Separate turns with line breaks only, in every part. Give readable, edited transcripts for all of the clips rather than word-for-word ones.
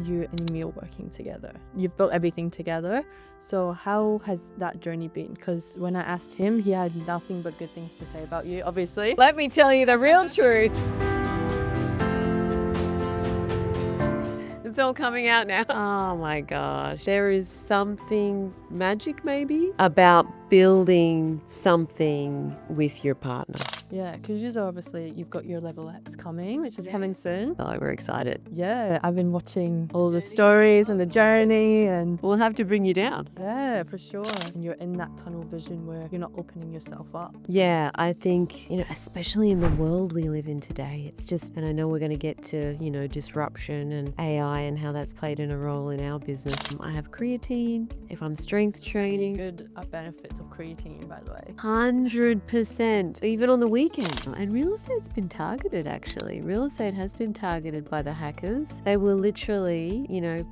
you and Emil working together? You've built everything together. So how has that journey been? Because when I asked him, he had nothing but good things to say about you, obviously.
Let me tell you the real truth. It's all coming out now. Oh my gosh. There is something magic maybe about building something with your partner.
Yeah, because you've got your level X coming, which is coming soon.
Oh, we're excited.
Yeah, I've been watching all the stories and the journey, and
We'll have to bring you down.
yeah, for sure. And you're in that tunnel vision where you're not opening yourself up.
Yeah, I think, especially in the world we live in today, it's just, and I know we're going to get to, disruption and AI and how that's played in a role in our business. I have creatine, if I'm strength training.
Good benefits of creatine, by the way.
100%, even on the weekend. And real estate's been targeted, actually. Real estate has been targeted by the hackers. They will literally,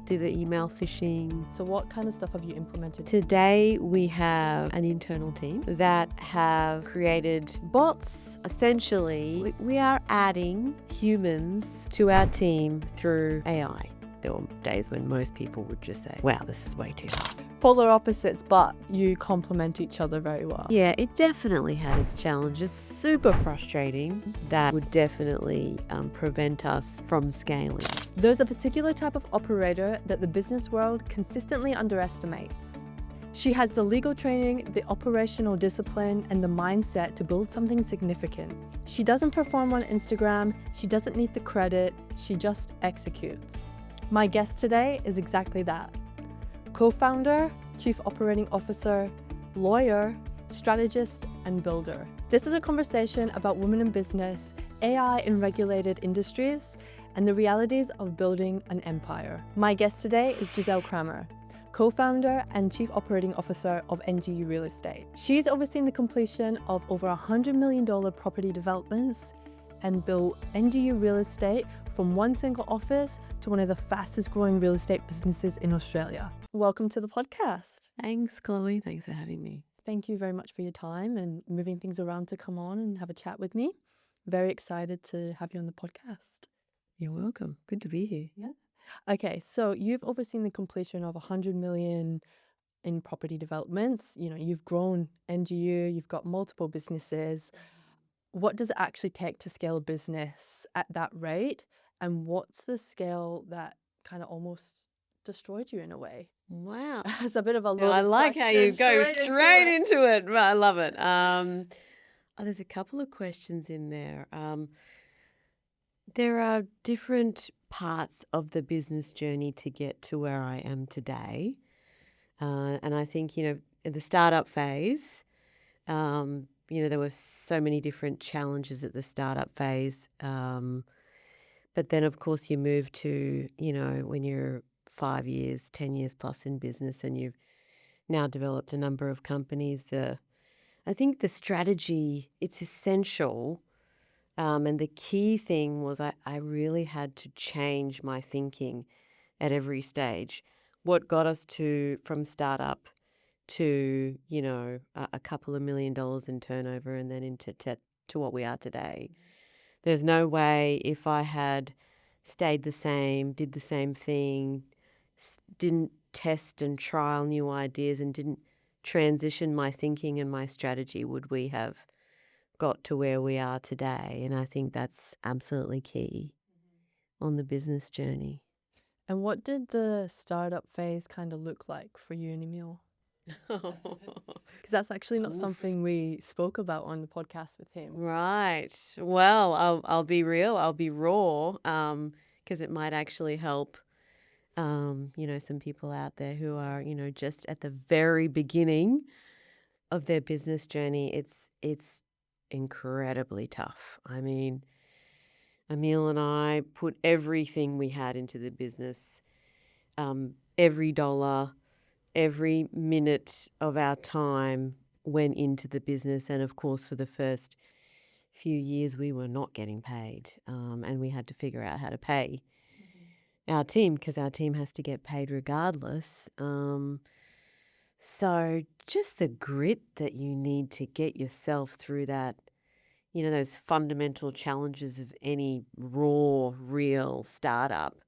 do the email phishing.
So what kind of stuff have you implemented?
Today, we have an internal team that have created bots. Essentially, we are adding humans to our team through AI. There were days when most people would just say, wow, this is way too hard.
Polar opposites, but you complement each other very well.
Yeah, it definitely had its challenges. Super frustrating. That would definitely prevent us from scaling.
There's a particular type of operator that the business world consistently underestimates. She has the legal training, the operational discipline, and the mindset to build something significant. She doesn't perform on Instagram. She doesn't need the credit. She just executes. My guest today is exactly that. Co-founder, chief operating officer, lawyer, strategist, and builder. This is a conversation about women in business, AI in regulated industries, and the realities of building an empire. My guest today is Giselle Kramer, co-founder and chief operating officer of NGU Real Estate. She's overseen the completion of over $100 million property developments and built NGU Real Estate from one single office to one of the fastest growing real estate businesses in Australia. Welcome to the podcast.
Thanks, Chloe. Thanks for having me.
Thank you very much for your time and moving things around to come on and have a chat with me. Very excited to have you on the podcast.
You're welcome. Good to be here.
Yeah. Okay, so you've overseen the completion of 100 million in property developments. You've grown NGU, you've got multiple businesses. What does it actually take to scale a business at that rate? And what's the scale that kind of almost destroyed you in a way?
Wow.
It's a bit of a loaded
I like how you go straight into it. I love it. There's a couple of questions in there. There are different parts of the business journey to get to where I am today. And I think, in the startup phase, there were so many different challenges at the startup phase. But then, of course, you move to, when you're 5 years, 10 years plus in business and you've now developed a number of companies. I think the strategy, it's essential. And the key thing was I really had to change my thinking at every stage. What got us from startup to, a couple of $1 million in turnover and then to what we are today. There's no way if I had stayed the same, did the same thing, didn't test and trial new ideas and didn't transition my thinking and my strategy, would we have got to where we are today. And I think that's absolutely key on the business journey.
And what did the startup phase kind of look like for you and Emil? Because that's actually not something we spoke about on the podcast with him.
Right. Well, I'll be real. I'll be raw, because it might actually help, some people out there who are, just at the very beginning of their business journey. It's incredibly tough. I mean, Emil and I put everything we had into the business, every dollar, every minute of our time went into the business. And of course, for the first few years, we were not getting paid. And we had to figure out how to pay our team, because our team has to get paid regardless. So just the grit that you need to get yourself through that, those fundamental challenges of any raw, real startup.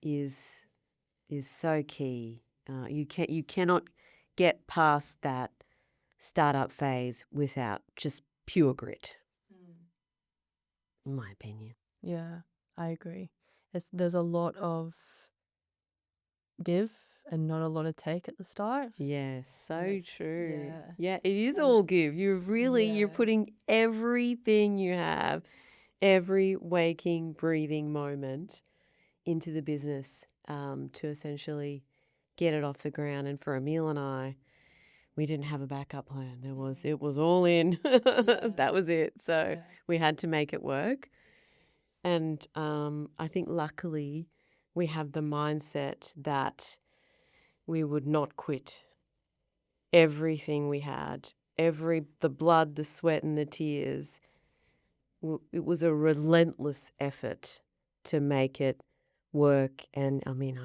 is so key. You cannot get past that startup phase without just pure grit, in my opinion.
Yeah, I agree. There's a lot of give and not a lot of take at the start.
Yes, so
Yes,
true.
yeah.
Yeah, it is
And
all give. You're
yeah,
putting everything you have, every waking, breathing moment into the business to essentially get it off the ground. And for Emil and I, we didn't have a backup plan. It was all in. That was it. So
yeah,
we had to make it work. And I think luckily we have the mindset that we would not quit everything we had, the blood, the sweat, and the tears. It was a relentless effort to make it work. And I mean,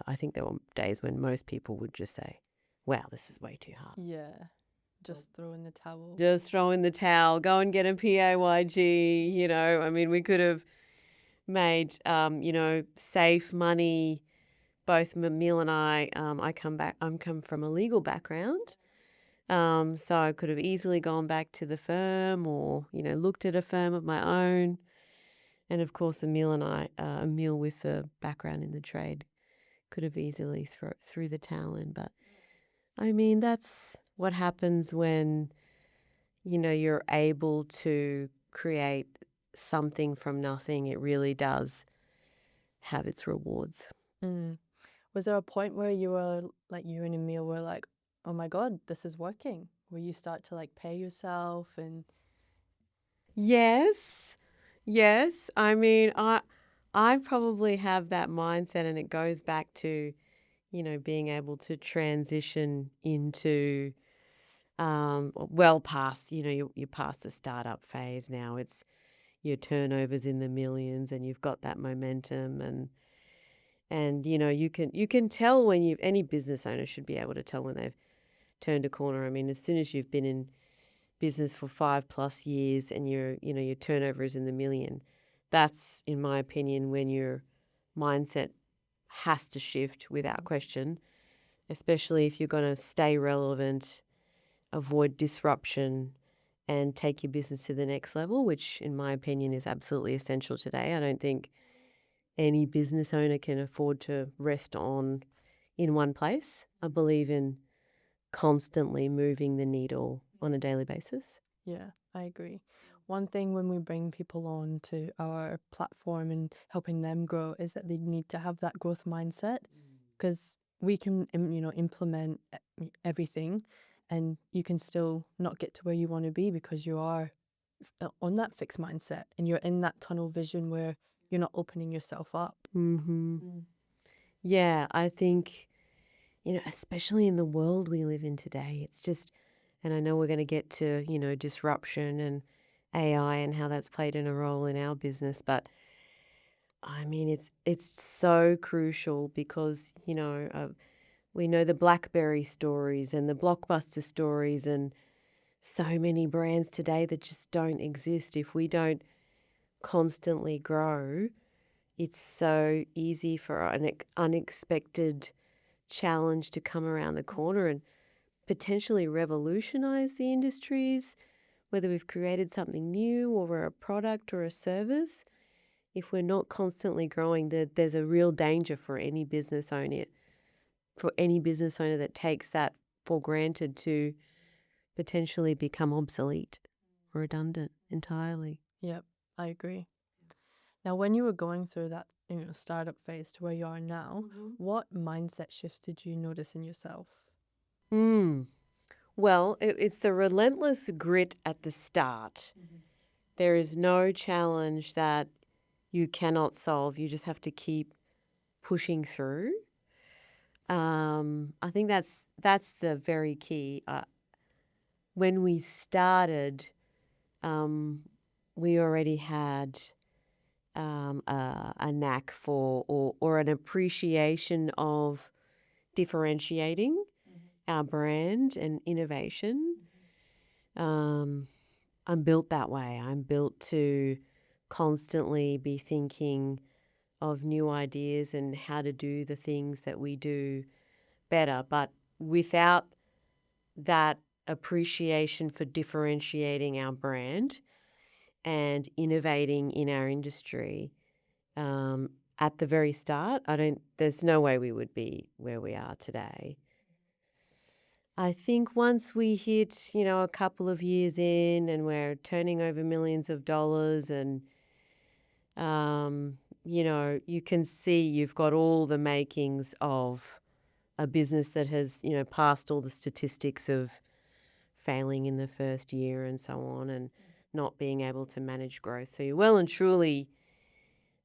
I think there were days when most people would just say, wow, this is way too hard.
yeah. Just throw in the towel.
Just throw in the towel, go and get a PAYG. I mean, we could have made, safe money. Both Emil and I'm come from a legal background. So I could have easily gone back to the firm or, looked at a firm of my own. And of course, Emil with a background in the trade, could have easily threw the towel in. But I mean, that's what happens when, you're able to create something from nothing. It really does have its rewards.
Mm. Was there a point where you and Emil were like, oh my God, this is working? Where you start to like pay yourself and
Yes. Yes. I mean, I probably have that mindset, and it goes back to, being able to transition into well past, you're past the startup phase now. It's your turnovers in the millions, and you've got that momentum, and you can tell when any business owner should be able to tell when they've turned a corner. I mean, as soon as you've been in business for 5+ years and your turnover is in the million, that's, in my opinion, when your mindset has to shift without question, especially if you're going to stay relevant, avoid disruption, and take your business to the next level, which in my opinion is absolutely essential today. I don't think any business owner can afford to rest in one place. I believe in constantly moving the needle on a daily basis.
yeah, I agree. One thing when we bring people on to our platform and helping them grow is that they need to have that growth mindset because we can, implement everything and you can still not get to where you want to be because you are on that fixed mindset and you're in that tunnel vision where you're not opening yourself up.
Mm-hmm.
Mm.
Yeah, I think, especially in the world we live in today, it's just, and I know we're going to get to, disruption and AI and how that's played in a role in our business, but I mean, it's so crucial because, we know the BlackBerry stories and the Blockbuster stories and so many brands today that just don't exist. If we don't constantly grow, it's so easy for an unexpected challenge to come around the corner and potentially revolutionize the industries, whether we've created something new or we're a product or a service. If we're not constantly growing, there's a real danger for any business owner, that takes that for granted to potentially become obsolete or redundant entirely.
Yep, I agree. Now, when you were going through that, startup phase to where you are now, what mindset shifts did you notice in yourself?
Well, it's the relentless grit at the start. There is no challenge that you cannot solve. You just have to keep pushing through. I think that's the very key. When we started, we already had a knack for or an appreciation of differentiating our brand and innovation. I'm built that way. I'm built to constantly be thinking of new ideas and how to do the things that we do better. But without that appreciation for differentiating our brand and innovating in our industry at the very start, there's no way we would be where we are today. I think once we hit, a couple of years in and we're turning over millions of dollars and, you can see you've got all the makings of a business that has, passed all the statistics of failing in the first year and so on and not being able to manage growth. So you're well and truly,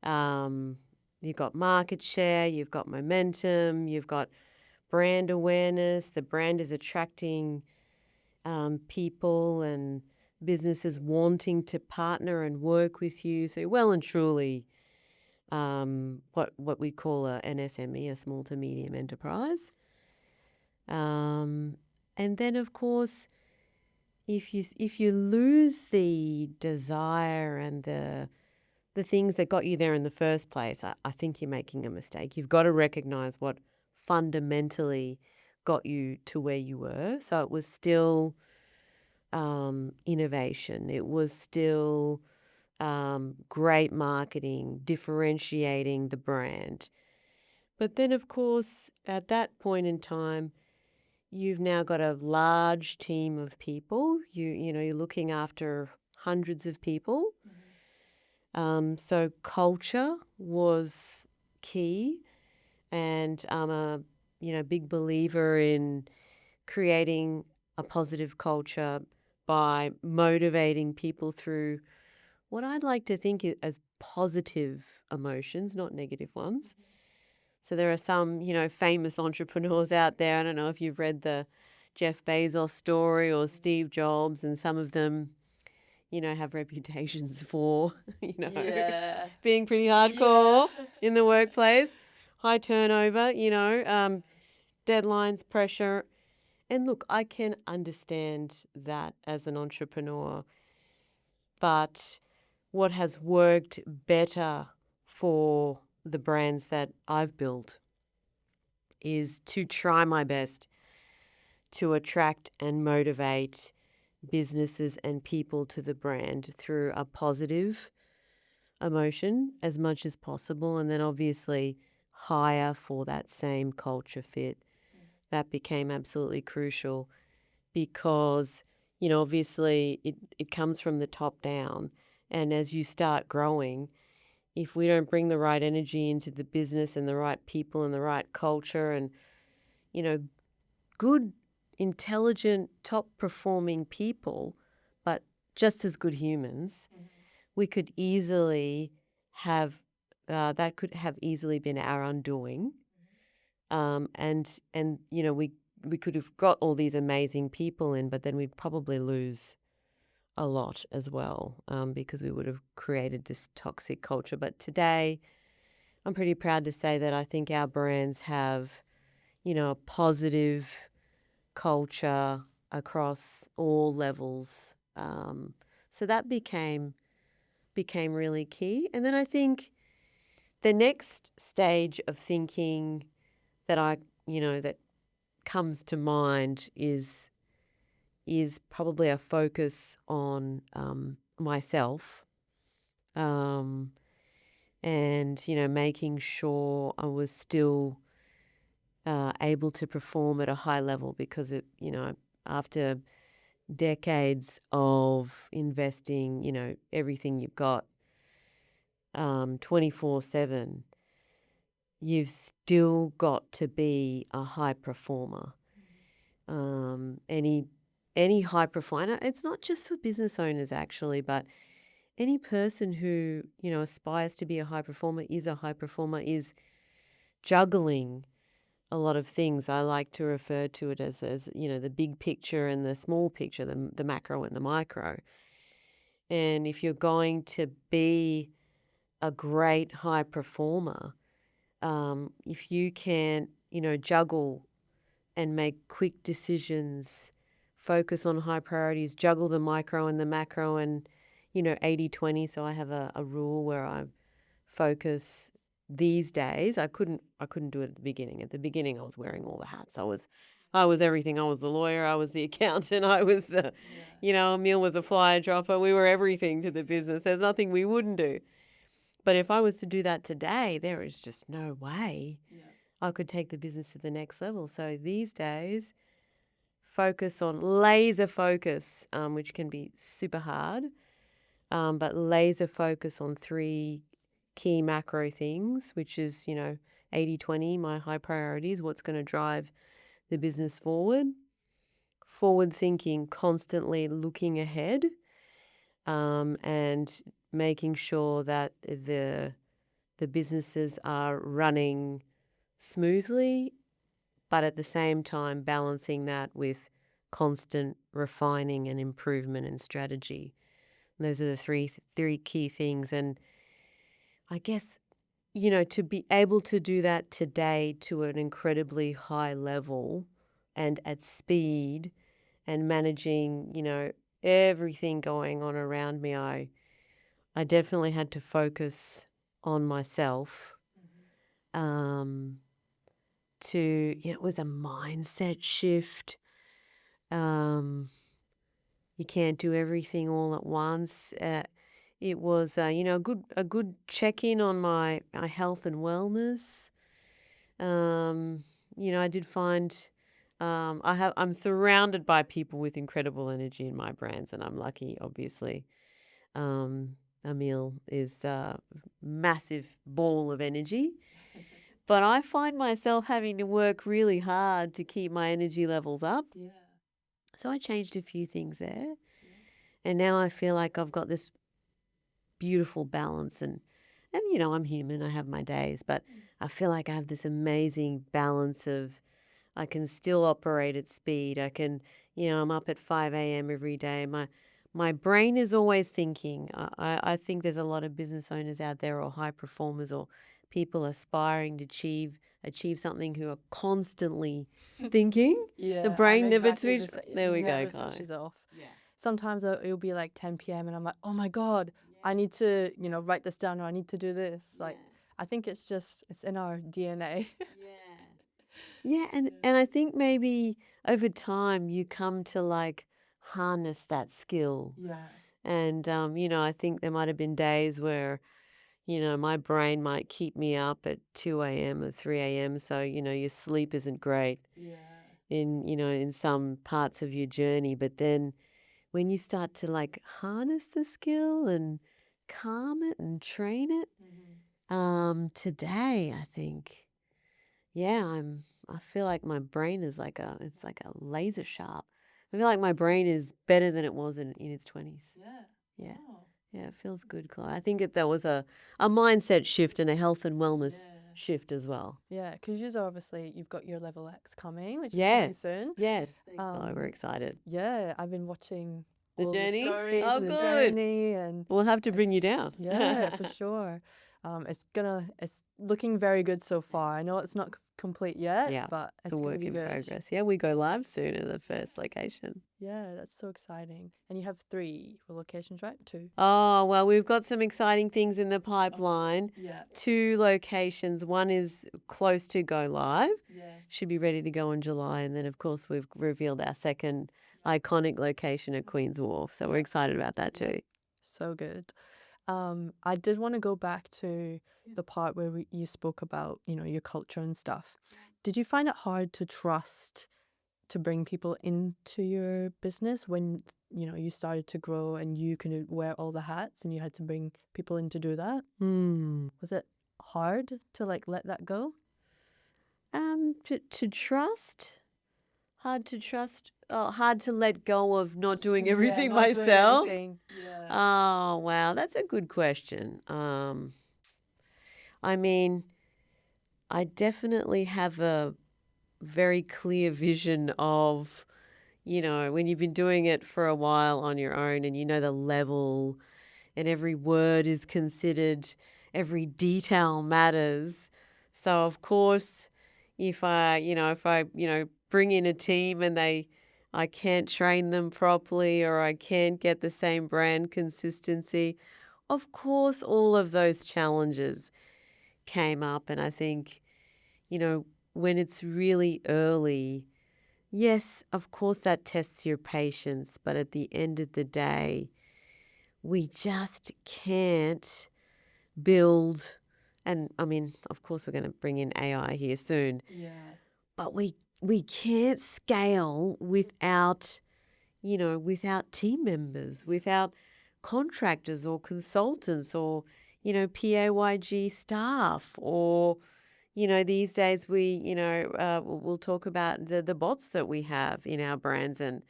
you've got market share, you've got momentum, you've got brand awareness. The brand is attracting people and businesses wanting to partner and work with you. So you're well and truly what we call an SME, a small to medium enterprise. And then, of course, if you lose the desire and the things that got you there in the first place, I think you're making a mistake. You've got to recognize what fundamentally got you to where you were. So it was still innovation. It was still great marketing, differentiating the brand. But then, of course, at that point in time, you've now got a large team of people. You're looking after hundreds of people. So culture was key. And I'm a big believer in creating a positive culture by motivating people through what I'd like to think as positive emotions, not negative ones. So there are some, famous entrepreneurs out there. I don't know if you've read the Jeff Bezos story or Steve Jobs, and some of them, have reputations for, being pretty hardcore in the workplace. High turnover, deadlines, pressure. And look, I can understand that as an entrepreneur. But what has worked better for the brands that I've built is to try my best to attract and motivate businesses and people to the brand through a positive emotion as much as possible, and then obviously hire for that same culture fit. That became absolutely crucial because, obviously it comes from the top down. And as you start growing, if we don't bring the right energy into the business and the right people and the right culture and, good, intelligent, top performing people, but just as good humans, we could easily have that could have easily been our undoing. And we could have got all these amazing people in, but then we'd probably lose a lot as well, because we would have created this toxic culture. But today, I'm pretty proud to say that I think our brands have, a positive culture across all levels. So that became really key. And then I think the next stage of thinking that that comes to mind is probably a focus on myself, and making sure I was still able to perform at a high level, because after decades of investing, everything you've got 24/7, you've still got to be a high performer. Any high performer, it's not just for business owners actually, but any person who, aspires to be a high performer, is juggling a lot of things. I like to refer to it as the big picture and the small picture, the macro and the micro. And if you're going to be a great high performer, if you can, juggle and make quick decisions, focus on high priorities, juggle the micro and the macro, and 80/20. So I have a rule where I focus these days, I couldn't do it at the beginning. At the beginning, I was wearing all the hats. I was everything. I was the lawyer. I was the accountant. I was the, Emil was a flyer dropper. We were everything to the business. There's nothing we wouldn't do. But if I was to do that today, there is just no way I could take the business to the next level. So these days, laser focus, which can be super hard, but laser focus on 3 key macro things, which is, 80-20, my high priorities, what's going to drive the business forward thinking, constantly looking ahead, and making sure that the businesses are running smoothly, but at the same time balancing that with constant refining and improvement and strategy. And those are the three key things. And I guess, to be able to do that today to an incredibly high level and at speed and managing, everything going on around me, I definitely had to focus on myself. It was a mindset shift. You can't do everything all at once. It was, a good check-in on my health and wellness. I did find I'm surrounded by people with incredible energy in my brands, and I'm lucky, obviously. Emil is a massive ball of energy, but I find myself having to work really hard to keep my energy levels up.
Yeah.
So I changed a few things there, and now I feel like I've got this beautiful balance, and I'm human, I have my days, but I feel like I have this amazing balance of I can still operate at speed. I can, I'm up at 5 a.m. every day. My brain is always thinking. I think there's a lot of business owners out there, or high performers, or people aspiring to achieve something, who are constantly thinking.
Yeah,
The brain
I'm
never
exactly
switches.
the same.
There we go,
Never
guys.
switches off.
Yeah.
Sometimes it'll be like 10 p.m. and I'm like, oh my God, I need to, write this down, or I need to do this. Like, I think it's in our DNA.
Yeah, and I think maybe over time you come to like harness that skill.
Yeah.
And I think there might have been days where, my brain might keep me up at 2 a.m. or 3 a.m. So, your sleep isn't great
Yeah.
in some parts of your journey. But then when you start to like harness the skill and calm it and train it, today I think, I feel like my brain is it's like a laser sharp. I feel like my brain is better than it was in its 20s. Yeah.
Wow.
Yeah, it feels good, Chloe. I think that was a mindset shift and a health and wellness shift as well.
Yeah, because you've got your level X coming, which is coming soon.
Yes. Thanks, Chloe. We're excited.
Yeah, I've been watching
The
all
journey?
the stories,
Oh,
the
good.
journey, and
We'll have to bring you down.
Yeah, for sure. It's looking very good so far. I know it's not complete yet, but it's
a
gonna
work
be
in
good.
progress. Yeah, we go live soon in the first location.
Yeah, that's so exciting. And you have 3 locations, right? 2.
Oh, well, we've got some exciting things in the pipeline.
Yeah.
2 locations. One is close to go live.
Yeah.
Should be ready to go in July. And then, of course, we've revealed our second iconic location at Queen's Wharf. So we're excited about that too.
So good. I did want to go back to the part where you spoke about, your culture and stuff. Did you find it hard to trust to bring people into your business when, you started to grow and you could wear all the hats and you had to bring people in to do that? Was it hard to let that go?
To trust, hard to trust, hard to let go of not doing everything myself.
Yeah.
Oh, wow, that's a good question. I mean, I definitely have a very clear vision of, when you've been doing it for a while on your own and the level and every word is considered, every detail matters. So, of course, if I bring in a team and I can't train them properly, or I can't get the same brand consistency, of course, all of those challenges came up, and I think, when it's really early, yes, of course that tests your patience, but at the end of the day, we just can't build, and I mean, of course we're going to bring in AI here soon, but we can't scale without team members, without contractors or consultants or, PAYG staff, or, these days we'll talk about the bots that we have in our brands, and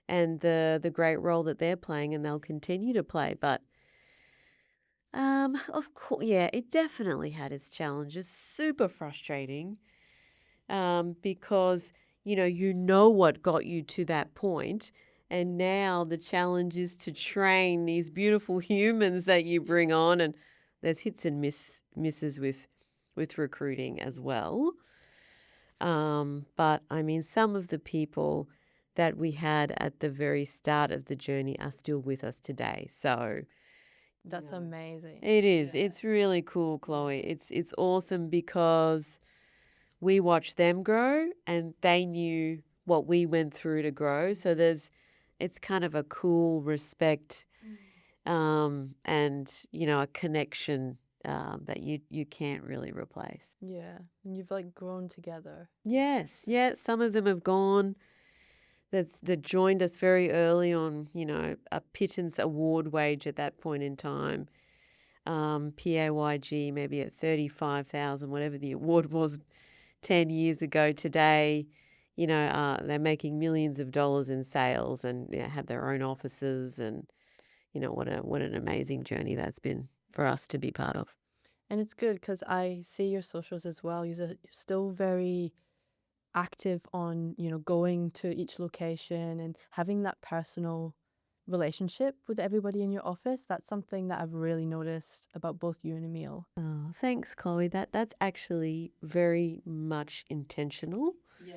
the great role that they're playing and they'll continue to play. But of course, yeah, it definitely had its challenges. Super frustrating, because you know what got you to that point, and now the challenge is to train these beautiful humans that you bring on, and there's hits and misses with recruiting as well. But I mean, some of the people that we had at the very start of the journey are still with us today. So
That's amazing.
it is. It's really cool, Chloe. It's awesome because we watched them grow and they knew what we went through to grow. So it's kind of a cool respect, and a connection that you can't really replace.
Yeah. And you've like grown together.
Yes, yeah. Some of them have gone. That joined us very early on, a pittance award wage at that point in time. PAYG maybe at 35,000, whatever the award was 10 years ago. Today, they're making millions of dollars in sales and have their own offices, and what an amazing journey that's been for us to be part of.
And it's good because I see your socials as well. You're still very active on, going to each location and having that personal relationship with everybody in your office. That's something that I've really noticed about both you and Emil.
Oh, thanks, Chloe. That's actually very much intentional.
Yeah.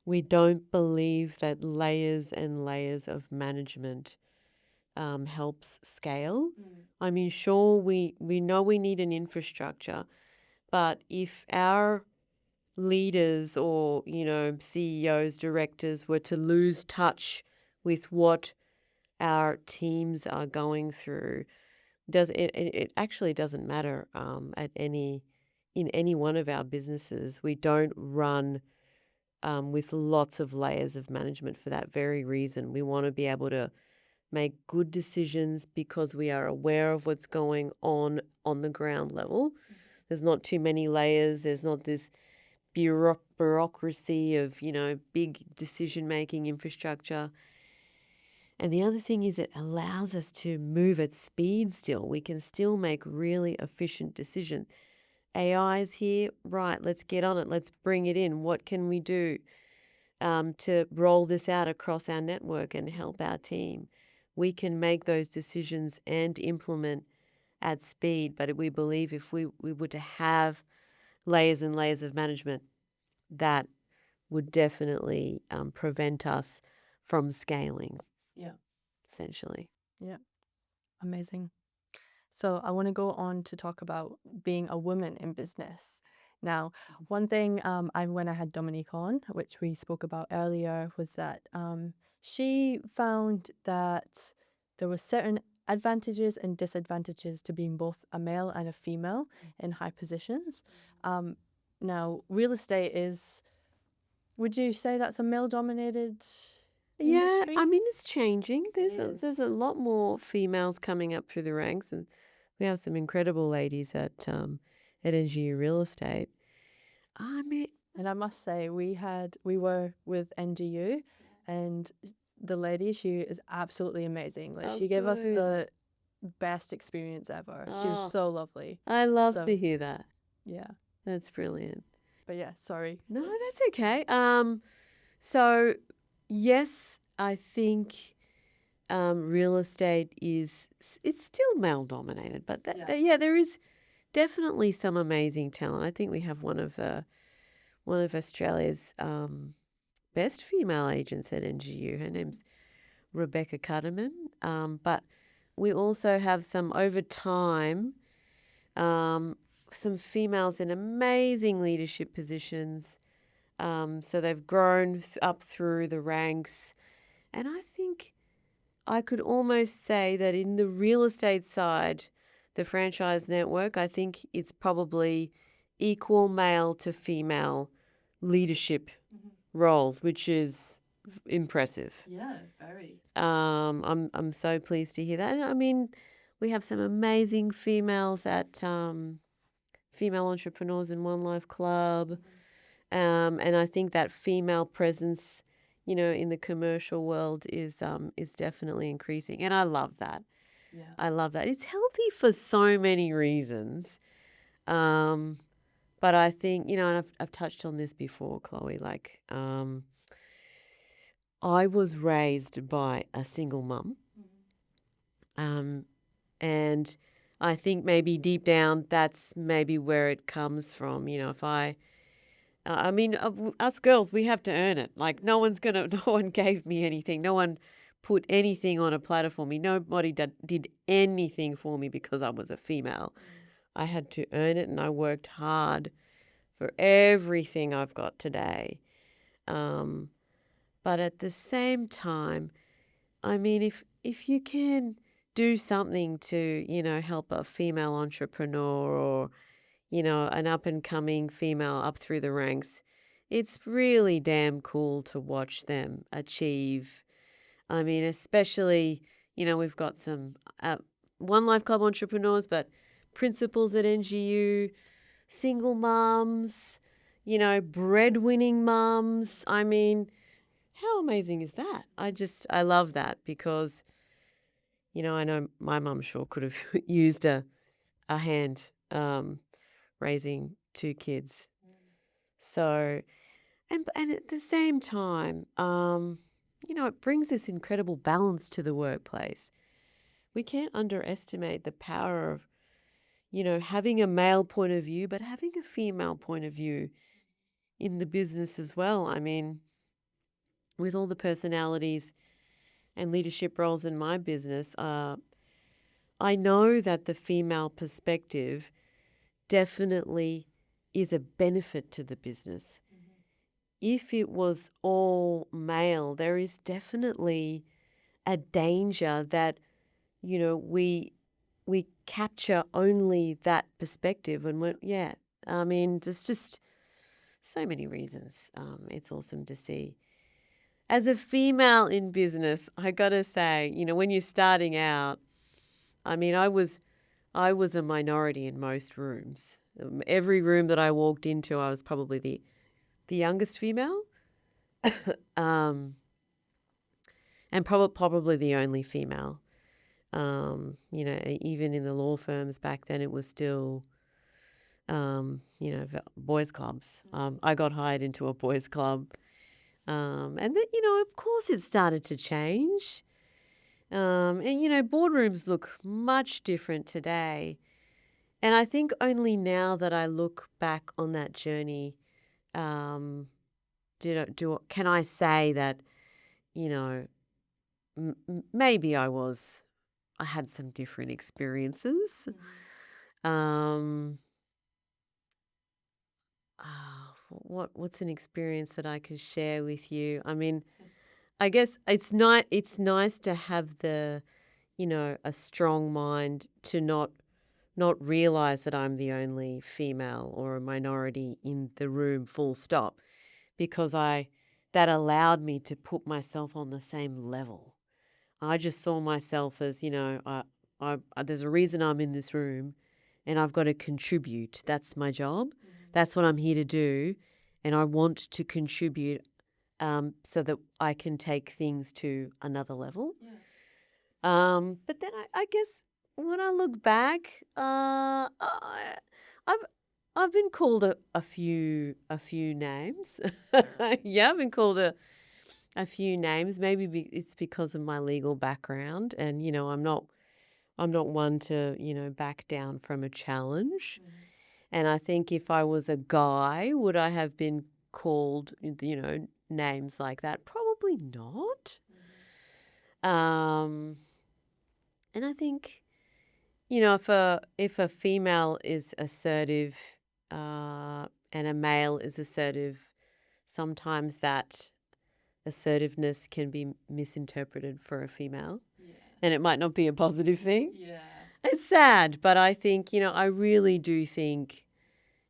We don't believe that layers and layers of management helps scale. I mean, sure, we know we need an infrastructure, but if our leaders or, CEOs, directors were to lose touch with what our teams are going through, it actually doesn't matter in any one of our businesses. We don't run with lots of layers of management for that very reason. We want to be able to make good decisions because we are aware of what's going on the ground level. There's not too many layers. There's not this bureaucracy of, big decision-making infrastructure. And the other thing is it allows us to move at speed still. We can still make really efficient decisions. AI's here, right, let's get on it. Let's bring it in. What can we do to roll this out across our network and help our team? We can make those decisions and implement at speed. But we believe if we were to have layers and layers of management, that would definitely prevent us from scaling.
Yeah.
Essentially.
Yeah. Amazing. So I want to go on to talk about being a woman in business. Now, one thing when I had Dominique on, which we spoke about earlier, was that she found that there were certain advantages and disadvantages to being both a male and a female in high positions. Now, real estate is, would you say that's a male-dominated industry?
Yeah, I mean, it's changing. There's
It
there's
is.
a lot more females coming up through the ranks, and we have some incredible ladies at NGU Real Estate. I mean,
And I must say, we were with NGU, and the lady, she is absolutely amazing. Like,
oh,
she gave us
good.
the best experience ever. She was
Oh,
so lovely.
I love
So,
to hear that.
yeah.
That's brilliant.
But yeah, sorry.
No, that's okay. So yes, I think real estate it's still male dominated, but
Yeah.
there is definitely some amazing talent. I think we have one of Australia's best female agents at NGU. Her name's Rebecca Cutterman. But we also have some over time some females in amazing leadership positions. So they've grown up through the ranks. And I think I could almost say that in the real estate side, the franchise network, I think it's probably equal male to female leadership roles, which is impressive.
Yeah, very.
I'm so pleased to hear that. And I mean, we have some amazing females at Female Entrepreneurs in One Life Club. And I think that female presence, in the commercial world is definitely increasing. And I love that.
Yeah.
I love that. It's healthy for so many reasons. But I think, and I've touched on this before, Chloe, like I was raised by a single mum. And I think maybe deep down that's maybe where it comes from. If us girls, we have to earn it. Like no one gave me anything. No one put anything on a platter for me. Nobody did anything for me because I was a female. I had to earn it, and I worked hard for everything I've got today. But at the same time, I mean, if you can do something to, help a female entrepreneur or, an up-and-coming female up through the ranks, it's really damn cool to watch them achieve. I mean, especially, we've got some One Life Club entrepreneurs, but principals at NGU, single mums, breadwinning mums. I mean, how amazing is that? I love that because, I know my mum sure could have used a hand raising two kids. So, and at the same time, it brings this incredible balance to the workplace. We can't underestimate the power of, having a male point of view, but having a female point of view in the business as well. I mean, with all the personalities and leadership roles in my business, I know that the female perspective definitely is a benefit to the business. If it was all male, there is definitely a danger that, we capture only that perspective. And there's just so many reasons. It's awesome to see. As a female in business, I got to say, when you're starting out, I mean, I was a minority in most rooms. Every room that I walked into, I was probably the youngest female, and probably the only female. Even in the law firms back then, it was still, boys' clubs. I got hired into a boys' club. And then, of course it started to change. Boardrooms look much different today. And I think only now that I look back on that journey, can I say that, maybe I had some different experiences. What's an experience that I could share with you? I mean, I guess it's nice to have the, a strong mind to not realize that I'm the only female or a minority in the room, full stop, because that allowed me to put myself on the same level. I just saw myself as, there's a reason I'm in this room and I've got to contribute. That's my job. That's what I'm here to do. And I want to contribute so that I can take things to another level. Yeah. But then I guess when I look back, I've been called a few names. Yeah, I've been called a few names. Maybe it's because of my legal background, and I'm not one to back down from a challenge. And I think if I was a guy, would I have been called names like that? Probably not. And I think if a female is assertive and a male is assertive, sometimes that assertiveness can be misinterpreted for a female, and it might not be a positive thing. It's sad, but I think, I really do think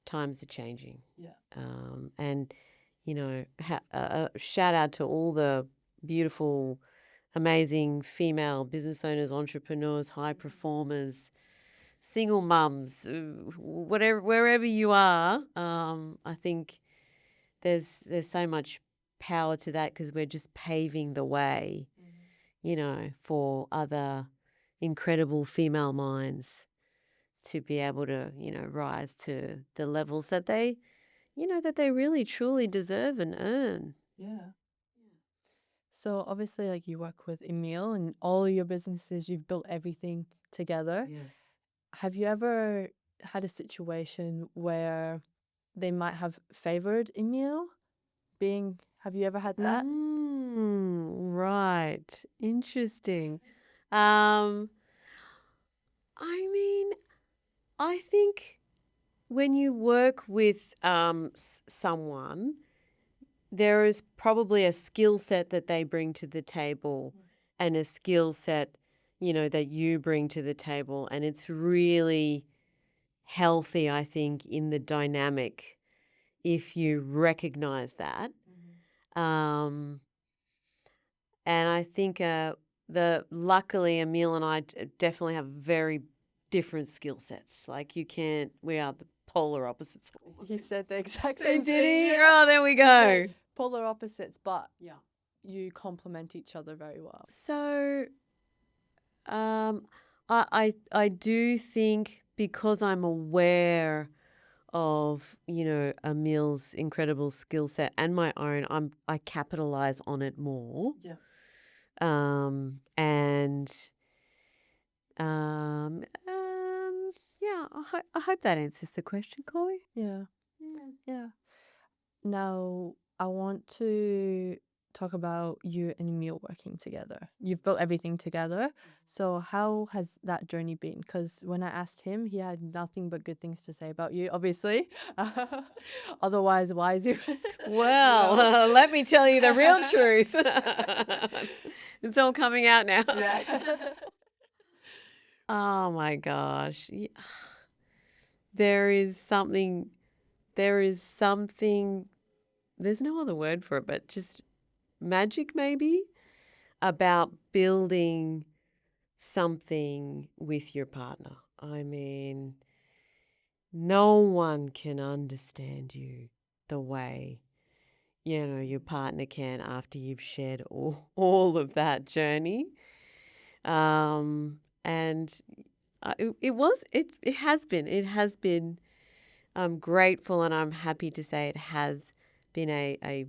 times are changing. And, shout out to all the beautiful, amazing female business owners, entrepreneurs, high performers, single mums, wherever you are. I think there's so much power to that because we're just paving the way, for other incredible female minds to be able to, rise to the levels that they really truly deserve and earn.
So obviously, like, you work with Emil and all your businesses, you've built everything together.
Yes.
Have you ever had a situation where they might have favored Emil have you ever had that?
Right. Interesting. I mean, I think when you work with someone, there is probably a skill set that they bring to the table and a skill set, that you bring to the table. And it's really healthy, I think, in the dynamic if you recognize that. And I think luckily Emil and I definitely have very different skill sets. Like we are the polar opposites.
He said the exact
Did
same thing.
he?
Yeah.
Oh, there we
He
go.
said polar opposites, but
Yeah.
you complement each other very well.
So, I do think because I'm aware of Emil's incredible skill set and my own, I capitalize on it more.
Yeah.
And yeah, I hope that answers the question, Chloe.
Yeah. Now, I want to talk about you and Emil working together. You've built everything together. So how has that journey been? Because when I asked him, he had nothing but good things to say about you, obviously. Otherwise, why is he?
Well, let me tell you the real truth. It's all coming out now.
Yeah.
Oh my gosh. There is something, there's no other word for it, but just magic maybe about building something with your partner. I mean, no one can understand you the way, your partner can after you've shared all of that journey. And it has been, I'm grateful and I'm happy to say it has been a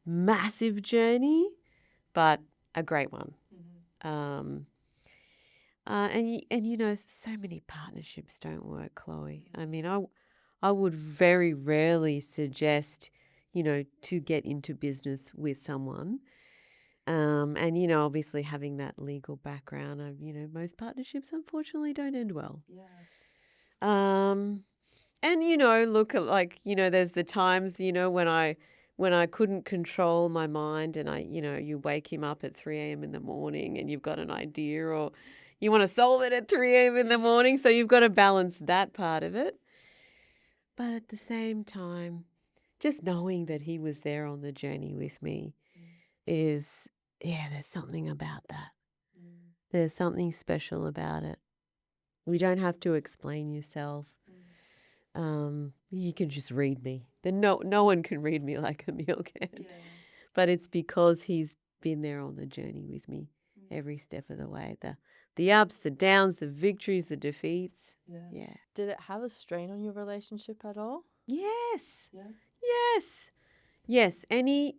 massive journey, but a great one. And so many partnerships don't work, Chloe. I mean, I would very rarely suggest, to get into business with someone. And, obviously having that legal background, most partnerships unfortunately don't end well. And, look at there's the times, when I couldn't control my mind and you wake him up at 3 a.m. in the morning and you've got an idea or you want to solve it at 3 a.m. in the morning. So you've got to balance that part of it. But at the same time, just knowing that he was there on the journey with me there's something about that. There's something special about it. We don't have to explain yourself. You can just read me. No one can read me like Emil can. But it's because he's been there on the journey with me every step of the way. The ups, the downs, the victories, the defeats. Yeah.
Did it have a strain on your relationship at all?
Yes.
Yeah.
Yes. Any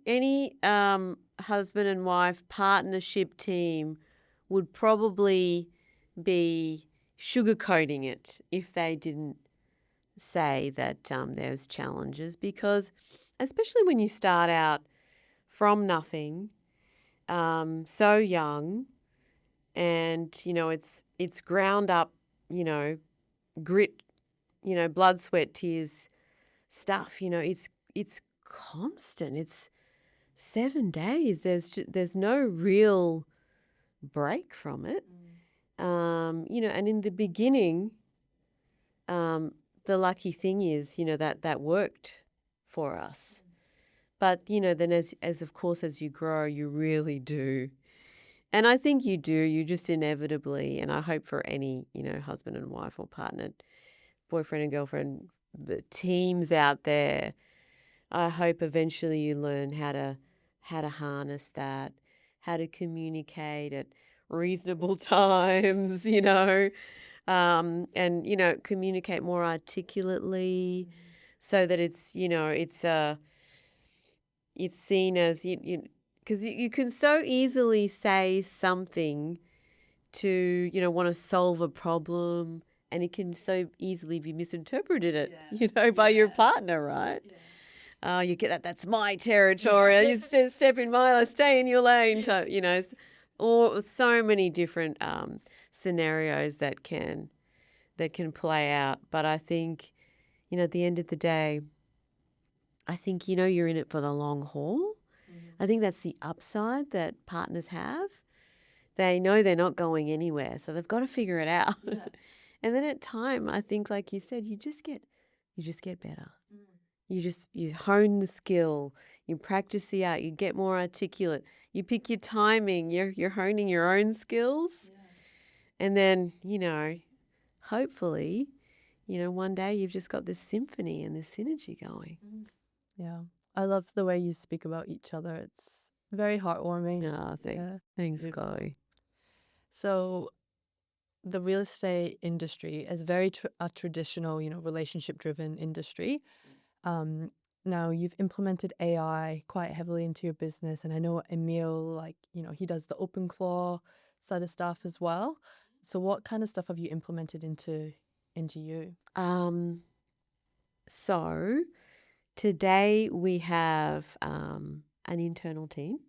husband and wife partnership team would probably be sugarcoating it if they didn't say that there's challenges, because especially when you start out from nothing, so young, and it's ground up, grit, blood, sweat, tears stuff. It's constant. It's 7 days. There's no real break from it. And in the beginning, the lucky thing is, that worked for us. But, then as of course, as you grow, you really do. And I think you do. You just inevitably, and I hope for any, husband and wife or partner, boyfriend and girlfriend, the teams out there, I hope eventually you learn how to harness that, how to communicate at reasonable times, and communicate more articulately, so that it's it's seen as because you can so easily say something to want to solve a problem, and it can so easily be misinterpreted by your partner, right? You get that's my territory. You step in my, stay in your lane. Or so many different scenarios that can play out. But I think, at the end of the day, I think you're in it for the long haul. I think that's the upside that partners have. They know they're not going anywhere, so they've got to figure it out. Yeah. And then at time, I think, like you said, you just get better. You hone the skill, you practice the art, you get more articulate, you pick your timing, you're honing your own skills. Yeah. And then, hopefully, one day you've just got this symphony and this synergy going.
Yeah. I love the way you speak about each other. It's very heartwarming.
Oh, thanks. Yeah. Thanks, Chloe.
So the real estate industry is very a traditional, relationship-driven industry. Now you've implemented AI quite heavily into your business, and I know Emil, he does the open claw side of stuff as well. So what kind of stuff have you implemented into NGU?
So today we have an internal team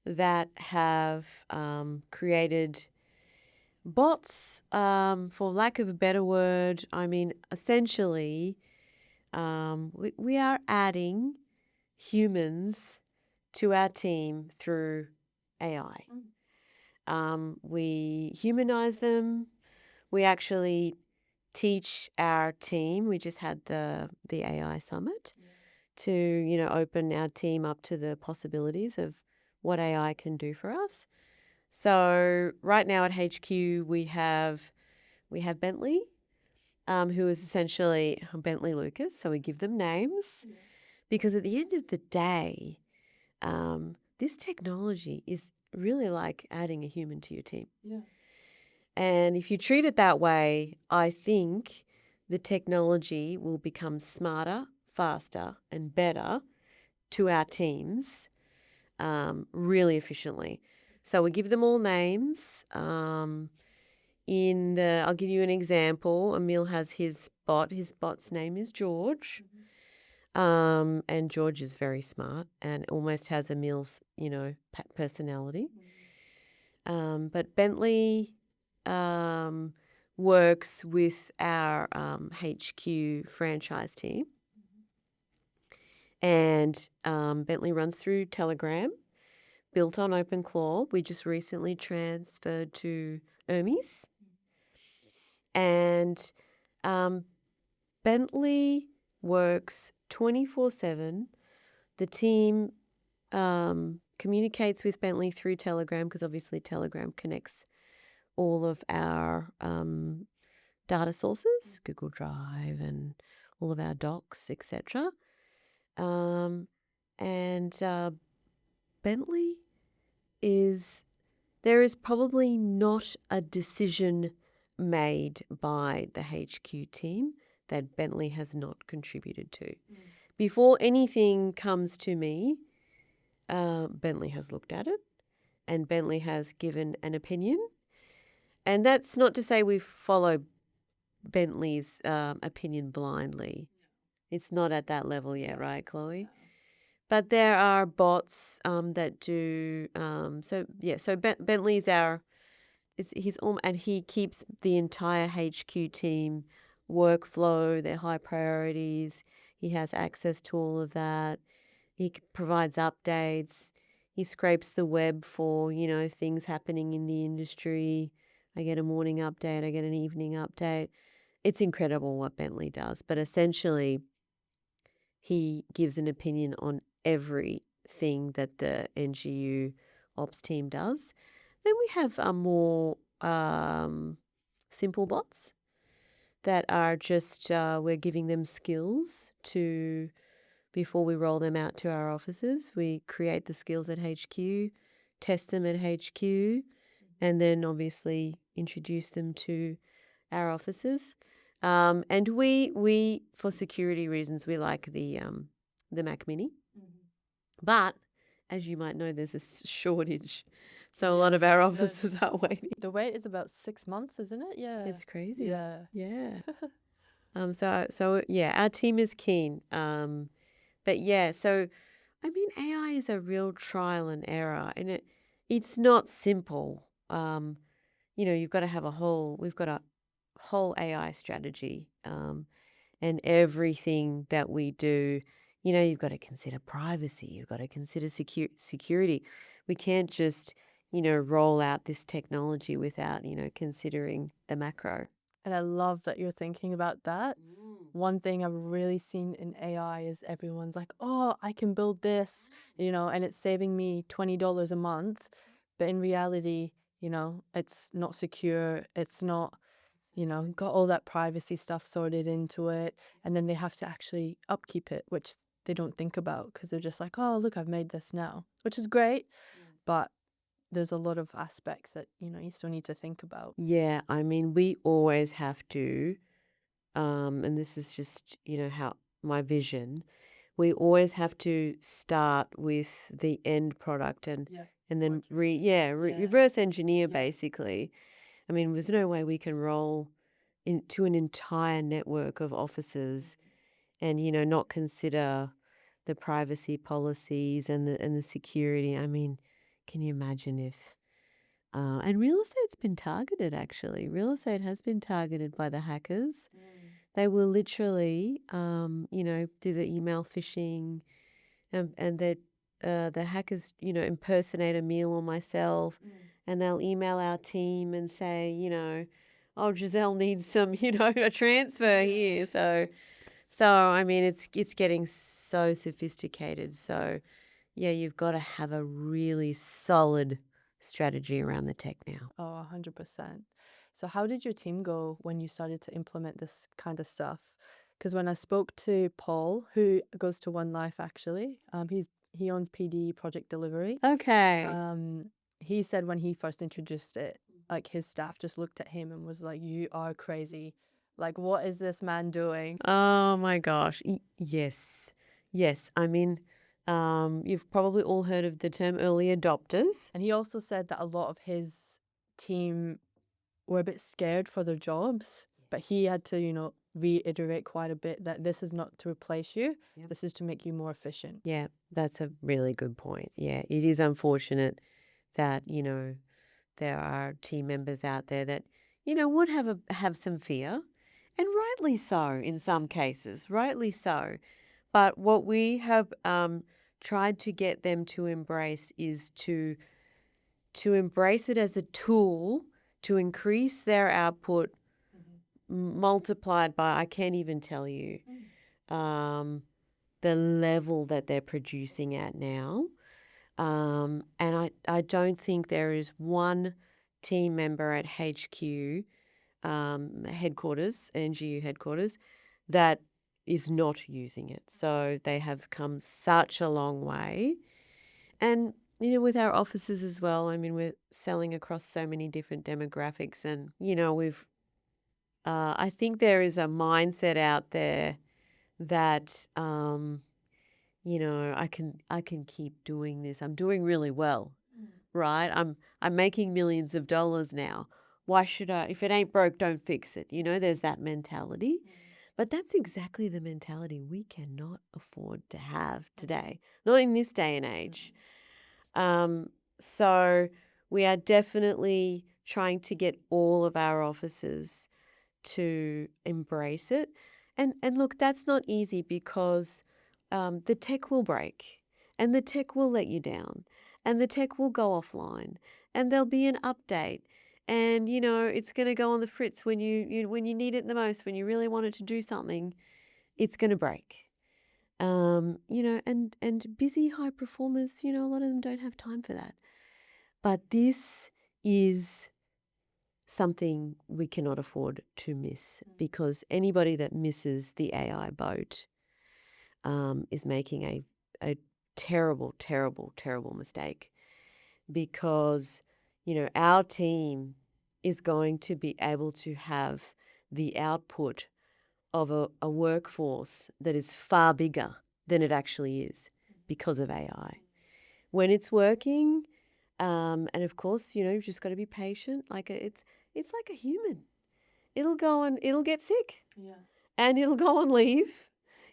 that have created bots, for lack of a better word. I mean, essentially, we are adding humans to our team through AI. We humanize them. We actually teach our team. We just had the AI summit to open our team up to the possibilities of what AI can do for us. So right now at HQ we have Bentley, who is essentially Bentley Lucas. So we give them names because at the end of the day, this technology is really like adding a human to your team. Yeah. And if you treat it that way, I think the technology will become smarter, faster, and better to our teams really efficiently. So we give them all names. I'll give you an example. Emil has his bot. His bot's name is George. And George is very smart and almost has Emil's, personality. But Bentley works with our HQ franchise team. And Bentley runs through Telegram, built on OpenClaw. We just recently transferred to Hermes. And Bentley works 24/7. The team communicates with Bentley through Telegram because obviously Telegram connects all of our data sources, Google Drive and all of our docs, etc. And Bentley there is probably not a decision made by the HQ team that Bentley has not contributed to. Before anything comes to me, Bentley has looked at it and Bentley has given an opinion. And that's not to say we follow Bentley's opinion blindly. It's not at that level yet, right, Chloe? But there are bots that do. So Bentley's our and he keeps the entire HQ team workflow, their high priorities. He has access to all of that. He provides updates. He scrapes the web for, things happening in the industry. I get a morning update. I get an evening update. It's incredible what Bentley does. But essentially, he gives an opinion on everything that the NGU ops team does. Then we have more simple bots that are just, we're giving them skills to, before we roll them out to our offices. We create the skills at HQ, test them at HQ, and then obviously introduce them to our offices. And we for security reasons, we like the Mac Mini. But as you might know, there's a shortage. So a lot of our offices are waiting.
The wait is about 6 months, isn't it? Yeah.
It's crazy.
Yeah.
Yeah. So yeah, our team is keen. But yeah, so I mean, AI is a real trial and error, and it's not simple. You've got to have we've got a whole AI strategy, and everything that we do, you've got to consider privacy, you've got to consider security. We can't just, roll out this technology without, considering the macro.
And I love that you're thinking about that. One thing I've really seen in AI is everyone's like, oh, I can build this, and it's saving me $20 a month. But in reality, it's not secure. It's not, got all that privacy stuff sorted into it. And then they have to actually upkeep it, which they don't think about because they're just like, oh, look, I've made this now, which is great. But there's a lot of aspects that, you still need to think about.
Yeah, I mean, we always have to, and this is just, how my vision, we always have to start with the end product and then reverse engineer basically. I mean, there's no way we can roll into an entire network of offices and, not consider the privacy policies and the security. I mean, can you imagine if and real estate's been targeted, actually. Real estate has been targeted by the hackers. They will literally, do the email phishing, and the hackers, impersonate Emil or myself, and they'll email our team and say, oh, Giselle needs some, a transfer here. So I mean, it's getting so sophisticated. So yeah, you've got to have a really solid strategy around the tech now.
Oh, 100%. So how did your team go when you started to implement this kind of stuff? Because when I spoke to Paul, who goes to One Life actually, he owns PD Project Delivery.
Okay.
He said when he first introduced it, like his staff just looked at him and was like, "You are crazy. Like, what is this man doing?"
Oh my gosh. Yes. I mean, you've probably all heard of the term early adopters.
And he also said that a lot of his team were a bit scared for their jobs, but he had to, reiterate quite a bit that this is not to replace you.
Yep.
This is to make you more efficient.
Yeah, that's a really good point. Yeah, it is unfortunate that, there are team members out there that, would have some fear, and rightly so in some cases, rightly so. But what we have tried to get them to embrace is to embrace it as a tool to increase their output, multiplied by, I can't even tell you, the level that they're producing at now. And I don't think there is one team member at HQ headquarters, NGU headquarters, that is not using it. So they have come such a long way. And, with our offices as well, I mean, we're selling across so many different demographics, and, I think there is a mindset out there that, I can keep doing this. I'm doing really well, right? I'm making millions of dollars now. Why should I? If it ain't broke, don't fix it. There's that mentality. But that's exactly the mentality we cannot afford to have today, not in this day and age. So we are definitely trying to get all of our officers to embrace it. And look, that's not easy because the tech will break and the tech will let you down and the tech will go offline and there'll be an update and, it's going to go on the fritz when when you need it the most, when you really want it to do something, it's going to break. And busy high performers, a lot of them don't have time for that. But this is something we cannot afford to miss, because anybody that misses the AI boat is making a terrible, terrible, terrible mistake, because, our team is going to be able to have the output of a workforce that is far bigger than it actually is because of AI. When it's working, and of course, you've just got to be patient. Like it's like a human. It'll go and it'll get sick.
Yeah.
And it'll go on leave,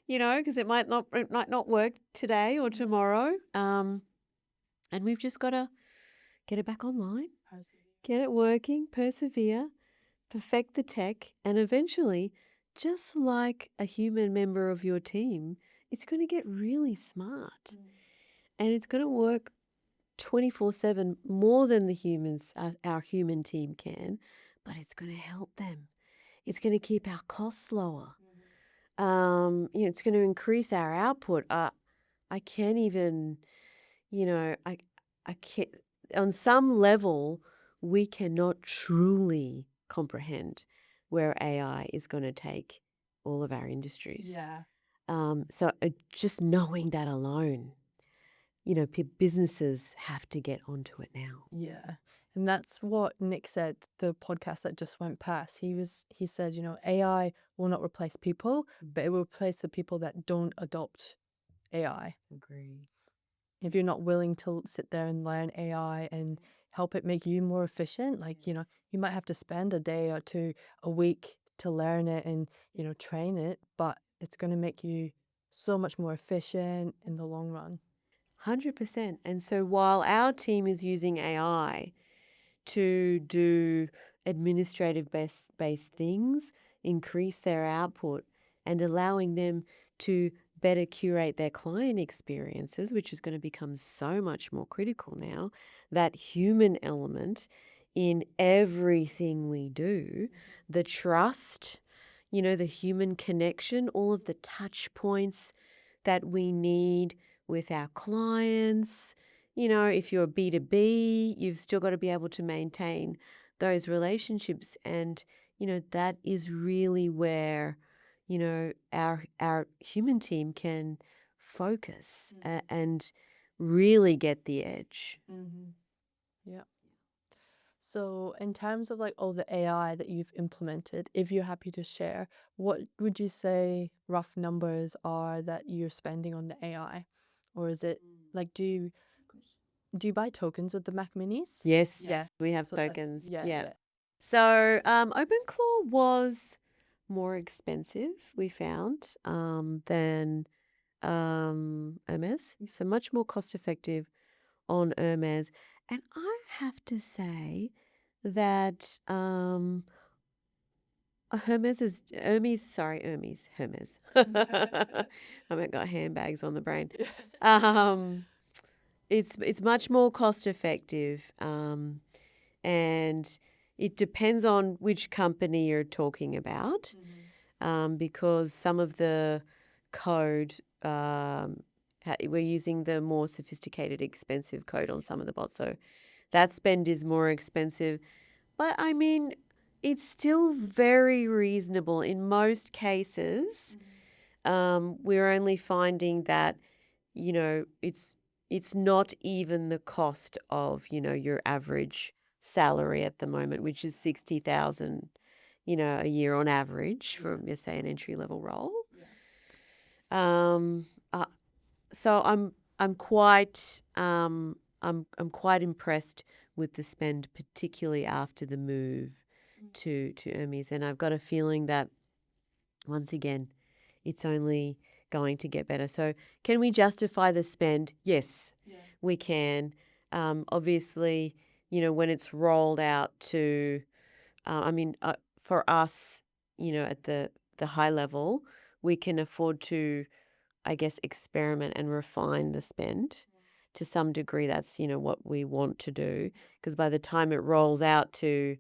because it might not work today or tomorrow. And we've just got to get it back online, get it working, persevere, perfect the tech, and eventually, just like a human member of your team, it's going to get really smart. And it's going to work 24/7 more than the humans, our human team can, but it's going to help them. It's going to keep our costs lower. It's going to increase our output. I can't even, I can't, on some level, we cannot truly comprehend where AI is going to take all of our industries.
Yeah.
So just knowing that alone, businesses have to get onto it now.
Yeah. And that's what Nick said, the podcast that just went past. He said, AI will not replace people, but it will replace the people that don't adopt AI.
Agree.
If you're not willing to sit there and learn AI and help it make you more efficient, like, you might have to spend a day or two a week to learn it and, train it, but it's going to make you so much more efficient in the long run.
100%. And so while our team is using AI to do administrative based things, increase their output, and allowing them to better curate their client experiences, which is going to become so much more critical now, that human element in everything we do, the trust, the human connection, all of the touch points that we need with our clients. If you're B2B, you've still got to be able to maintain those relationships. And, that is really where, our human team can focus and really get the edge.
Mm-hmm. Yeah. So in terms of like all the AI that you've implemented, if you're happy to share, what would you say rough numbers are that you're spending on the AI? Or is it like, do you buy tokens with the Mac Minis?
Yes,
Yeah.
we have
So,
tokens.
yeah.
So OpenClaw was more expensive, we found, than Hermes. So much more cost effective on Hermes. And I have to say that Hermes. I haven't got handbags on the brain. It's much more cost effective, and it depends on which company you're talking about, because some of the code, we're using the more sophisticated, expensive code on some of the bots, so that spend is more expensive. But I mean, it's still very reasonable in most cases. We're only finding that, it's not even the cost of, your average salary at the moment, which is 60,000, a year on average for, say, an entry level role. So I'm quite impressed with the spend, particularly after the move to Hermes, and I've got a feeling that once again, it's only going to get better. So can we justify the spend? Yes, we can. Obviously, when it's rolled out to, for us, at the high level, we can afford to, I guess, experiment and refine the spend to some degree. That's, what we want to do. Because by the time it rolls out to,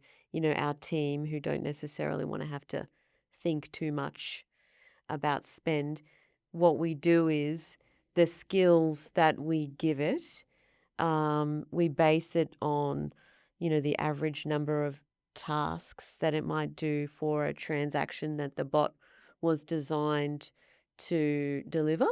our team who don't necessarily want to have to think too much about spend, what we do is the skills that we give it, we base it on, the average number of tasks that it might do for a transaction that the bot was designed to deliver.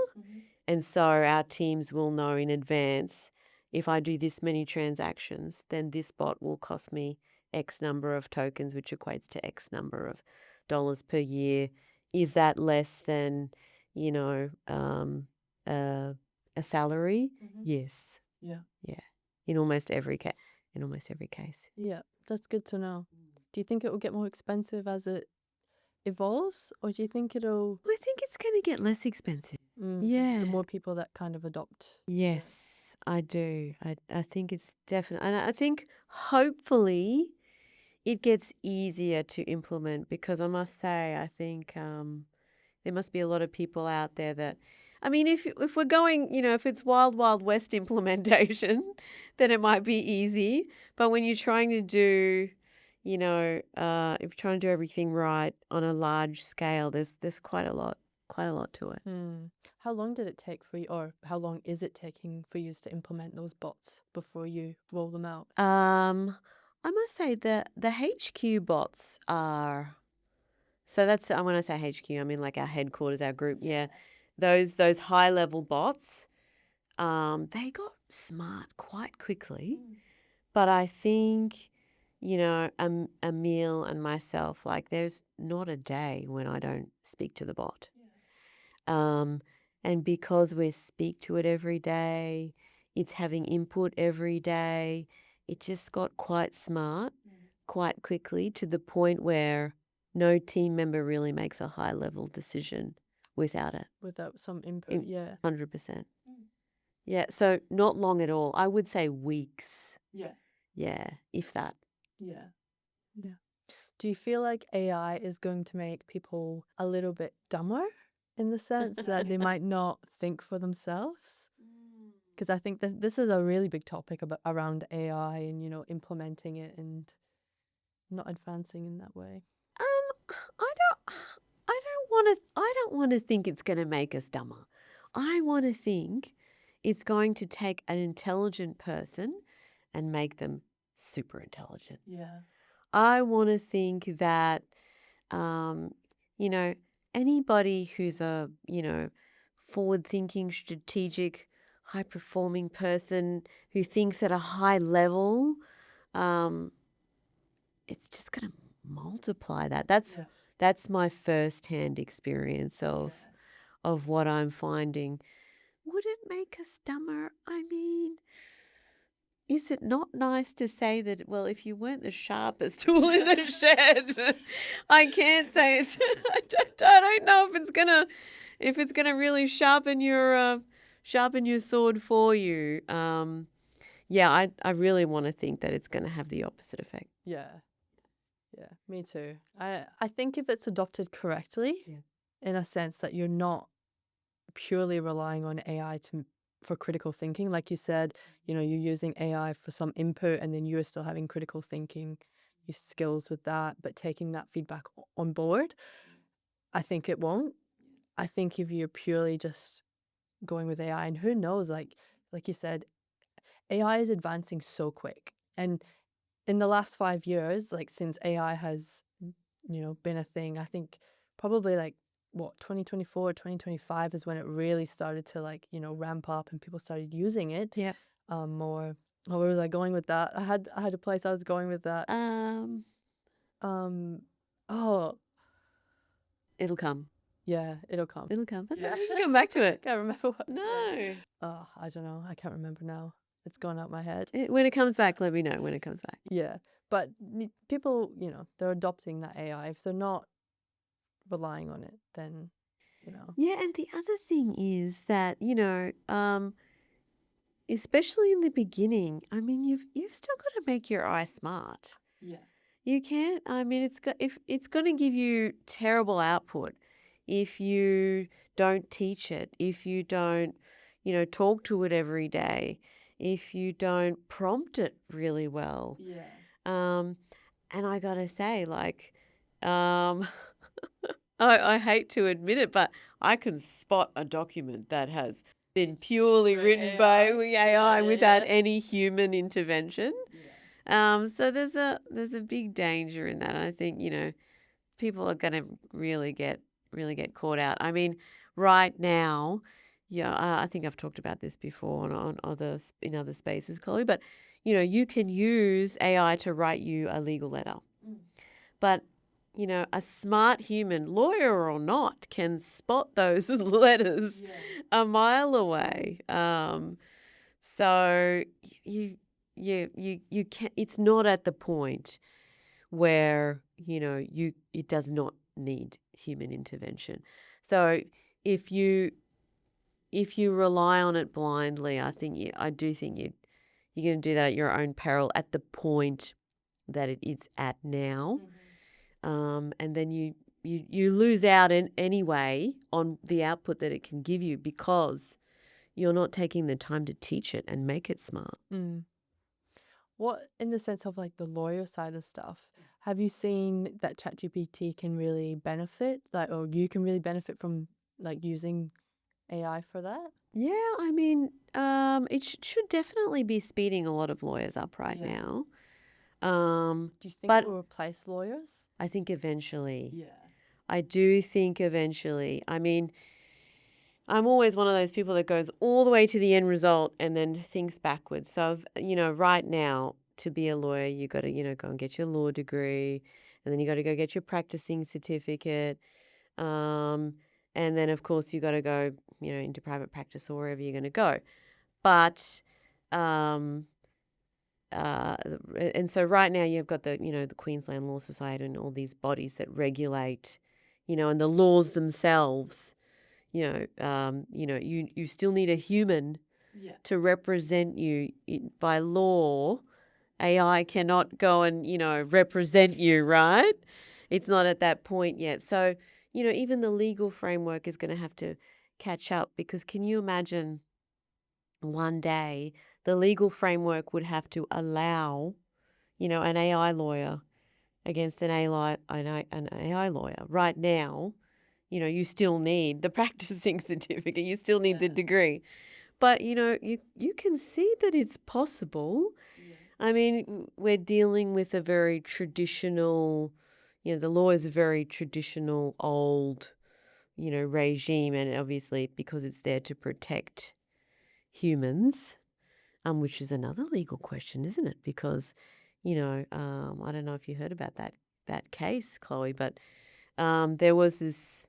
And so our teams will know in advance, if I do this many transactions, then this bot will cost me X number of tokens, which equates to X number of dollars per year. Is that less than, a salary? Yes.
Yeah.
Yeah. In almost every case.
Yeah, that's good to know. Do you think it will get more expensive as it evolves, or do you think it'll
I think it's going to get less expensive.
the more people that kind of adopt?
Yes, I do. I think it's definite. And I think hopefully it gets easier to implement, because I must say, I think there must be a lot of people out there that, if we're going, if it's wild, wild west implementation, then it might be easy. But when you're trying to do, if you're trying to do everything right on a large scale, there's quite a lot to it.
How long did it take for you, or how long is it taking for you to implement those bots before you roll them out?
I must say the HQ bots are, so that's, when I say HQ, I mean like our headquarters, our group. Yeah. Those high level bots, they got smart quite quickly. But I think, Emil and myself, like, there's not a day when I don't speak to the bot. And because we speak to it every day, it's having input every day, it just got quite smart quite quickly, to the point where no team member really makes a high level decision without it.
Without some input, yeah.
100%. Yeah, so not long at all. I would say weeks.
Yeah.
Yeah, if that.
Yeah. Yeah. Do you feel like AI is going to make people a little bit dumber, in the sense that they might not think for themselves? Because I think that this is a really big topic around AI and, implementing it and not advancing in that way.
I don't want to think it's going to make us dumber. I want to think it's going to take an intelligent person and make them super intelligent.
Yeah.
I want to think that, anybody who's a, forward-thinking, strategic, high-performing person who thinks at a high level, it's just going to multiply that. That's my first-hand experience of what I'm finding. Would it make us dumber? Is it not nice to say that, well, if you weren't the sharpest tool in the shed, I can't say it's, I don't know if it's gonna really sharpen your sword for you. I really want to think that it's gonna have the opposite effect.
Yeah. Yeah, me too. I think if it's adopted correctly, in a sense that you're not purely relying on AI for critical thinking, like you said, you're using AI for some input, and then you're still having critical thinking, your skills with that, but taking that feedback on board, I think it won't. I think if you're purely just going with AI, and who knows, like you said, AI is advancing so quick. And in the last 5 years, like since AI has, been a thing, I think probably like 2024, 2025 is when it really started to ramp up and people started using it.
Yeah.
More. Oh, where was I going with that? I had a place I was going with that. Oh,
It'll come.
yeah, it'll come.
It'll come. That's right. You can come back to it.
Can't remember what.
No.
Oh, I don't know. I can't remember now. It's gone out my head.
When it comes back, let me know when it comes back.
Yeah, but people, they're adopting that AI. If they're not relying on it, then,
Yeah, and the other thing is that, especially in the beginning, I mean, you've still got to make your eye smart.
Yeah.
You can't. I mean, if it's going to give you terrible output if you don't teach it, if you don't, talk to it every day, if you don't prompt it really well.
Yeah.
And I gotta say, like, I hate to admit it, but I can spot a document that has been purely written by AI without any human intervention. So there's a big danger in that. I think, people are going to really get caught out. I mean, right now, I think I've talked about this before on in other spaces, Chloe, but you can use AI to write you a legal letter. But a smart human, lawyer or not, can spot those letters a mile away. So you can. It's not at the point where it does not need human intervention. So if you rely on it blindly, I do think you're going to do that at your own peril at the point that it is at now. And then you lose out in anyway on the output that it can give you because you're not taking the time to teach it and make it smart.
What, in the sense of like the lawyer side of stuff, have you seen that ChatGPT can really benefit, or you can really benefit from like using AI for that?
Yeah, I mean, it should definitely be speeding a lot of lawyers up right now.
Do you think
but
it will replace lawyers?
I think eventually.
Yeah.
I do think eventually. I mean, I'm always one of those people that goes all the way to the end result and then thinks backwards. So, right now, to be a lawyer, you got to, go and get your law degree, and then you got to go get your practicing certificate. And then, of course, you got to go, into private practice or wherever you're going to go. But, and so right now you've got the Queensland Law Society and all these bodies that regulate, and the laws themselves. You still need a human to represent you. By law, AI cannot go and, represent you, right? It's not at that point yet. So, even the legal framework is going to have to catch up because can you imagine one day the legal framework would have to allow, an AI lawyer against an AI lawyer. Right now, you still need the practicing certificate. You still need the degree. But, you can see that it's possible. Yeah. I mean, we're dealing with a very traditional, the law is a very traditional, old, regime. And obviously because it's there to protect humans, which is another legal question, isn't it? Because, I don't know if you heard about that case, Chloe, but there was this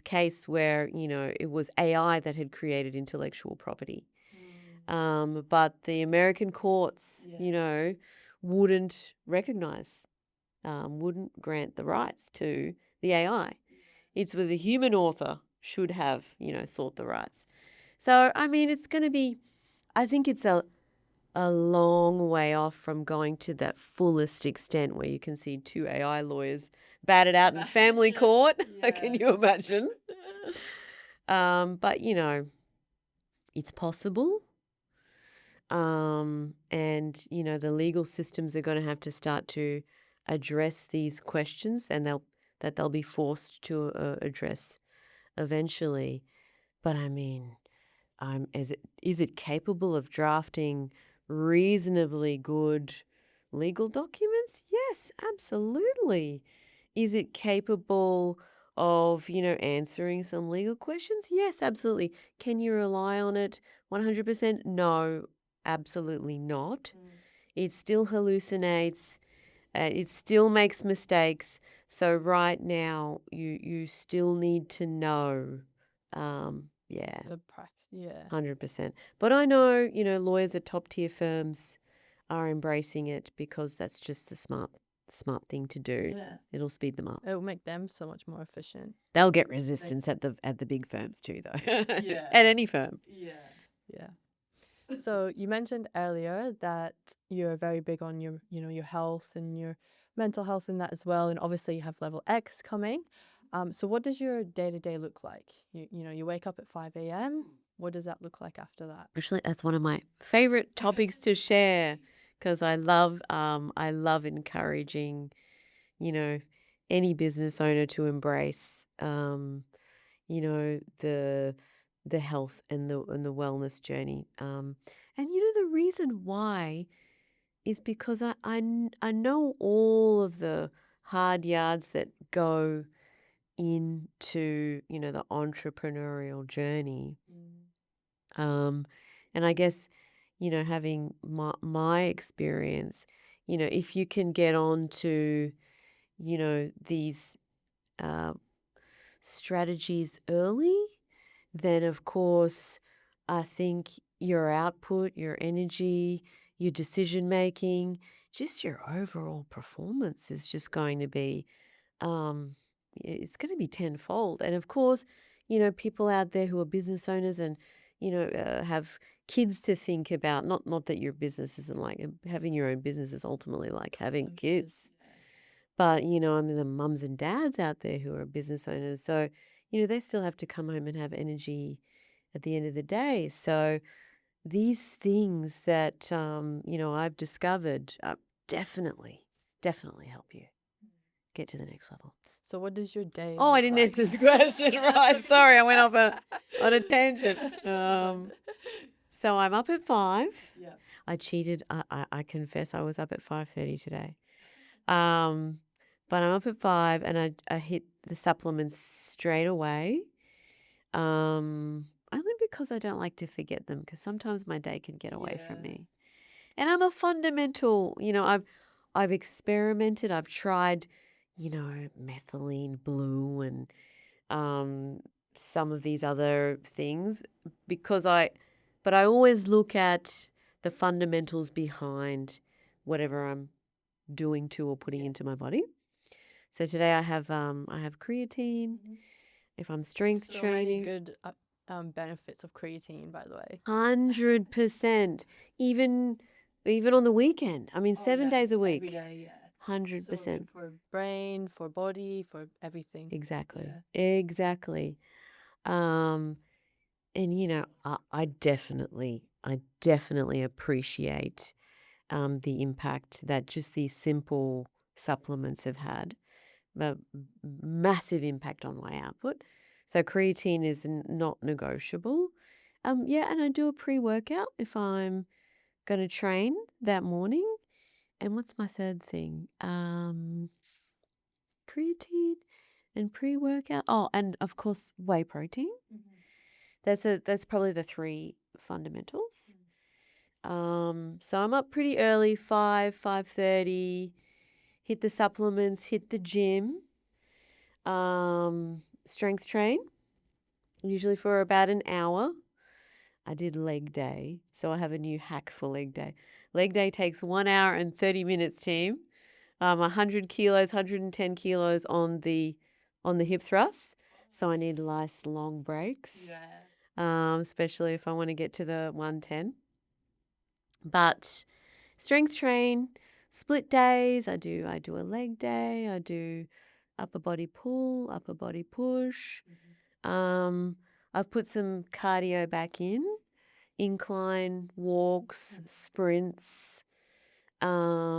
case where, it was AI that had created intellectual property. But the American courts, wouldn't recognize, wouldn't grant the rights to the AI. It's where the human author should have, sought the rights. So, I mean, it's going to be, I think it's a long way off from going to that fullest extent where you can see two AI lawyers batted out in family court. Can you imagine? But, it's possible. And, the legal systems are going to have to start to address these questions and they'll be forced to address eventually. But, I mean, is it capable of drafting reasonably good legal documents? Yes, absolutely. Is it capable of, answering some legal questions? Yes, absolutely. Can you rely on it 100%? No, absolutely not. It still hallucinates. It still makes mistakes. So right now, you still need to know.
The practice. Yeah.
100%. But I know, lawyers at top tier firms are embracing it because that's just the smart thing to do.
Yeah.
It'll speed them up.
It'll make them so much more efficient.
They'll get resistance at the big firms too, though.
Yeah.
At any firm.
Yeah. Yeah. So you mentioned earlier that you're very big on your, your health and your mental health in that as well. And obviously you have level X coming. So what does your day-to-day look like? You wake up at 5 a.m. What does that look like after that?
Actually, that's one of my favorite topics to share because I love encouraging, you know, any business owner to embrace, the health and the wellness journey. And the reason why is because I know all of the hard yards that go into, the entrepreneurial journey. And I guess, having my experience, if you can get on to, these uh, strategies early, then of course, I think your output, your energy, your decision making, just your overall performance is just going to be, it's going to be tenfold. And of course, people out there who are business owners and, have kids to think about, not that your business isn't like having your own business is ultimately like having kids. But, I mean, the mums and dads out there who are business owners. So, they still have to come home and have energy at the end of the day. So these things that, I've discovered definitely, definitely help you get to the next level.
So what does your day
Oh, I
look
didn't
like?
answer the question right. Sorry, I went off on a tangent. So I'm up at 5.
Yeah.
I cheated. I confess I was up at 5:30 today. But I'm up at 5 and I hit the supplements straight away. Only because I don't like to forget them because sometimes my day can get away from me. And I'm a fundamental, I've experimented, I've tried, methylene blue and some of these other things but I always look at the fundamentals behind whatever I'm doing to or putting into my body. So today I have creatine. If I'm strength
So many
training,
good benefits of creatine, by the way.
100%. Even on the weekend. I mean, 7 days a week.
Every day, yeah.
100%.
So good for brain, for body, for everything.
Exactly.
Yeah.
Exactly. And I definitely appreciate the impact that just these simple supplements have had. A massive impact on my output. So creatine is not negotiable. And I do a pre-workout if I'm going to train that morning. And what's my third thing? Creatine and pre-workout. Oh, and of course whey protein. That's probably the 3 fundamentals. So I'm up pretty early, 5:30. Hit the supplements, hit the gym. Strength train, usually for about an hour. I did leg day, so I have a new hack for leg day. Leg day takes 1 hour and 30 minutes, team. 100 kilos, 110 kilos on the hip thrust. So I need nice long breaks, especially if I want to get to the 110. But strength train, split days. I do a leg day. I do upper body pull, upper body push. I've put some cardio back in, incline walks, sprints. That's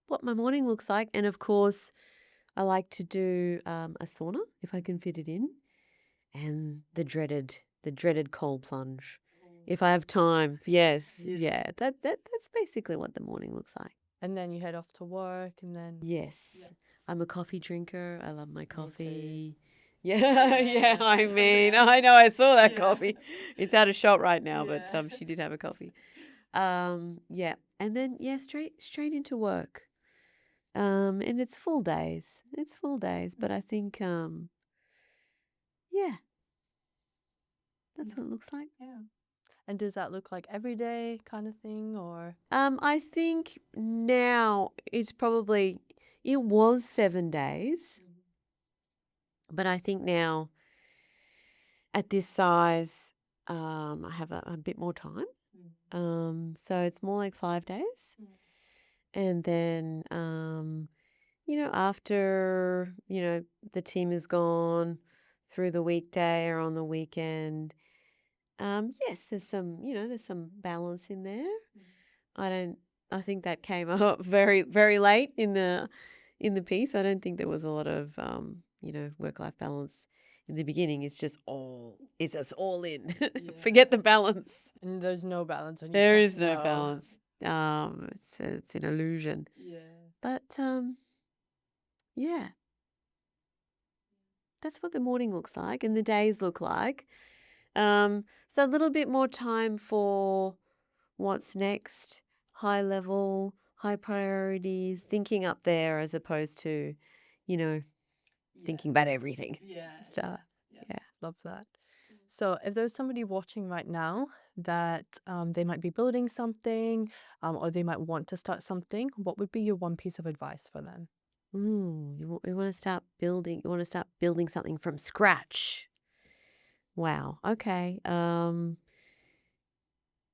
what my morning looks like. And of course, I like to do a sauna if I can fit it in, and the dreaded cold plunge. If I have time, yes, yeah. That's basically what the morning looks like.
And then you head off to work, and then
Yes, I'm a coffee drinker. I love my coffee.
too.
Yeah. I mean, I know I saw that coffee. It's out of shot right now, but she did have a coffee. Yeah, and then straight into work. And it's full days. But I think yeah, that's what it looks like.
Yeah. And does that look like every day kind of thing, or?
I think now it was 7 days, but I think now At this size, I have a bit more time. So it's more like 5 days. And then, after, the team is gone through the weekday or on the weekend, yes, there's some balance in there. I think that came up very, very late in the piece. I don't think there was a lot of, work-life balance in the beginning. It's just all in. Forget the balance.
And there's no balance on
There is no balance. It's an illusion.
Yeah.
But yeah, that's what the morning looks like and the days look like. So a little bit more time for what's next, high level, high priorities, thinking up there as opposed to, thinking about everything.
Yeah.
Start. Yeah.
Love that. So if there's somebody watching right now that they might be building something or they might want to start something, what would be your one piece of advice for them?
You want to start building. You want to start building something from scratch. Wow. Okay.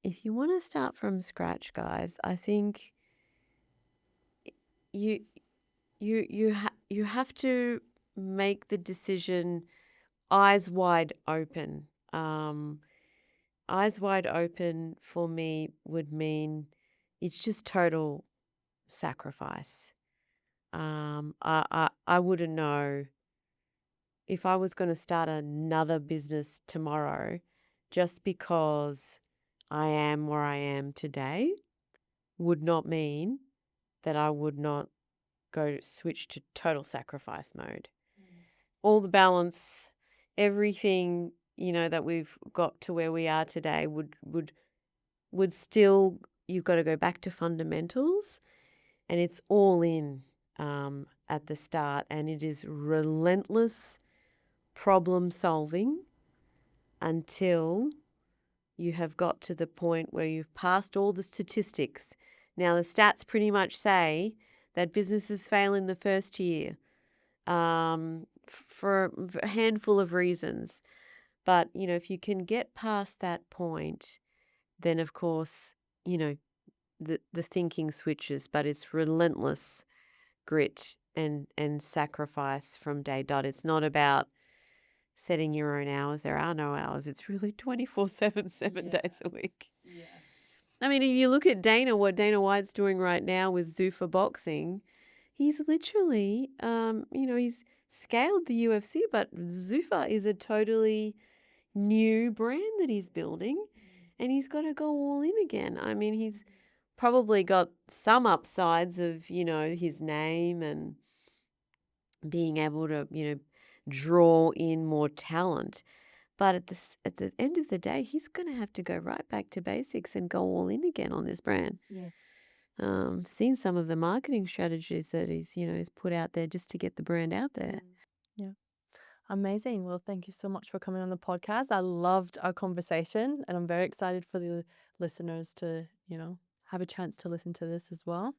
If you want to start from scratch, guys, I think you you have to make the decision eyes wide open. Eyes wide open for me would mean it's just total sacrifice. I wouldn't know if I was going to start another business tomorrow just because I am where I am today would not mean that I would not switch to total sacrifice mode. All the balance, everything, that we've got to where we are today would still, you've got to go back to fundamentals, and it's all in at the start, and it is relentless problem solving until you have got to the point where you've passed all the statistics. Now, the stats pretty much say that businesses fail in the first year for a handful of reasons. But, if you can get past that point, then, of course, the thinking switches, but it's relentless grit and sacrifice from day dot. It's not about setting your own hours. There are no hours. It's really 24/7, 7 days a week.
Yeah.
I mean, if you look at what Dana White's doing right now with Zuffa Boxing, he's literally, he's scaled the UFC, but Zuffa is a totally new brand that he's building, and he's got to go all in again. I mean, he's probably got some upsides of, his name and being able to, draw in more talent. But at the end of the day, he's going to have to go right back to basics and go all in again on this brand.
Yeah.
Seen some of the marketing strategies that he's put out there just to get the brand out there.
Yeah. Amazing. Well, thank you so much for coming on the podcast. I loved our conversation, and I'm very excited for the listeners to, have a chance to listen to this as well.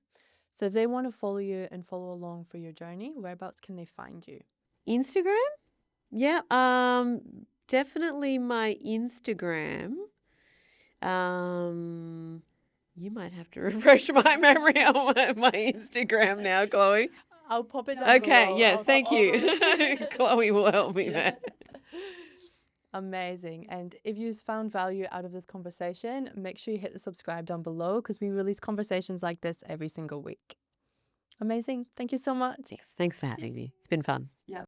So if they want to follow you and follow along for your journey, whereabouts can they find you?
Instagram? Yeah, definitely my Instagram. You might have to refresh my memory on my Instagram now, Chloe.
I'll pop it down
Okay,
below.
yes,
I'll
thank
pop all
you.
those-
Chloe will help me there.
Amazing. And if you found value out of this conversation, make sure you hit the subscribe down below because we release conversations like this every single week. Amazing. Thank you so much.
Yes, thanks for having me. It's been fun.
Yeah.